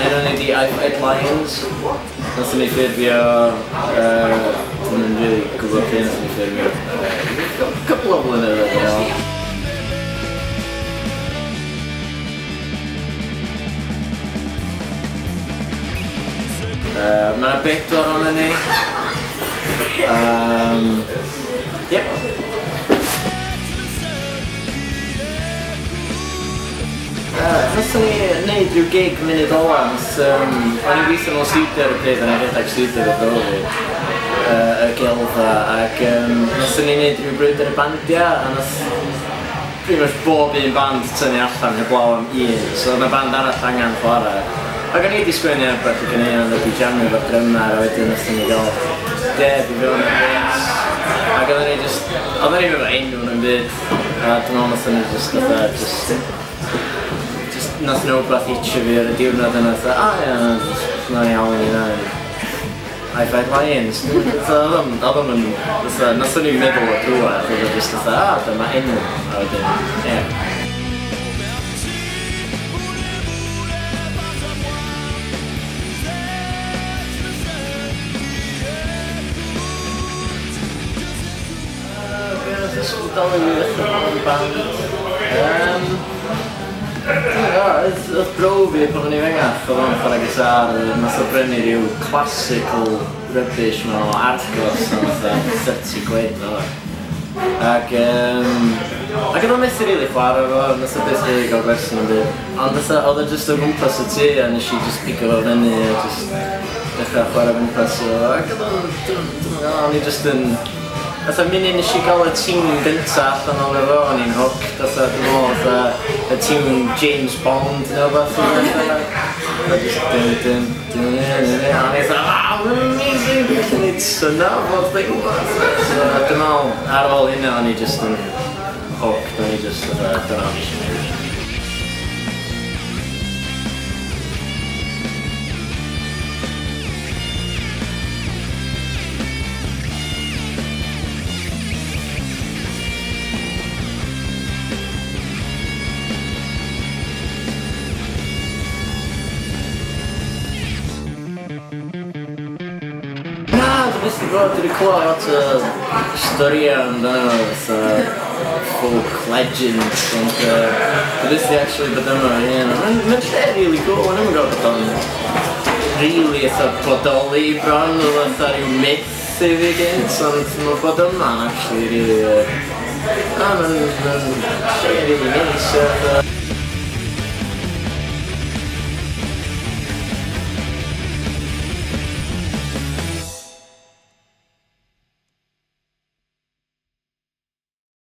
enw ni di Lions. Nathon ni ffilmio, dwi'n yn rili gwybod pryd nathon ni ffilmio couple o blynyddoedd yn ôl. Mae yna 4 ohonyn ni. Yep. Nathon ni wneud rhyw gig munud ola, o'n i'n gweithio mewn studio ar y pryd, o'n i'n rhedeg studio ar y Gelfa, ac nathon ni wneud rhyw brwydr y bandia, a nath pretty much bob un band tynnu allan heblaw am un, so mae band arall angen chwarae. Ac o'n i wedi sgwennu rhywbeth i gynnu ond wedi jamio fo'r drymar a wedyn nathon ni gael Deb i fewn yn bins. Ac oedden ni just, oedden ni efo enw yn byd, a dwi'n meddwl nathon ni just nath nhw wbeth hitio fi ar y diwrnod yna, na'n iawn i na. Lions. Oedden nhw'n, nathon ni'n meddwl o drwad, oedden just dyma enw, a wedyn, ie. Ysbrydoli fi ddechrau yn band. Oedd bro fi pan o'n i fengach, oedd o'n chwarae gitar, nath o brynu rhyw classical rubbish mewn o Argos am £30 o. Ac oedd o'n methu rili chwarae fo, nath o beth rili gael gwersi yn byd. Ond oedd o just o gwmpas y tŷ a nes i just pigo fo fyny a just dechrau chwarae gwmpas o. Ac oedd o'n just yn... Fatha munud nes i gael y tîm gyntaf allan o'n efo, o'n i'n hooked, fatha dwi'n meddwl y tîm James Bond neu beth o'n just dyn, a o'n i fatha, amazing, dwi'n gwneud syna fod thing beth. So dwi'n meddwl, ar ôl hynna o'n i just yn hooked, o'n i just fatha, dyna o'n i eisiau gwneud. Dwi wedi clywed lot o storiau amdano folk legends, ond dwi wedi actually bod yma hyn. Mae'n lle rili cool, o'n i'n gwybod bod o'n rili eitha bodoli bron, oedd eitha rhyw myth i fi gynt, ond mae bod yma'n actually rili... Mae'n lle rili neis.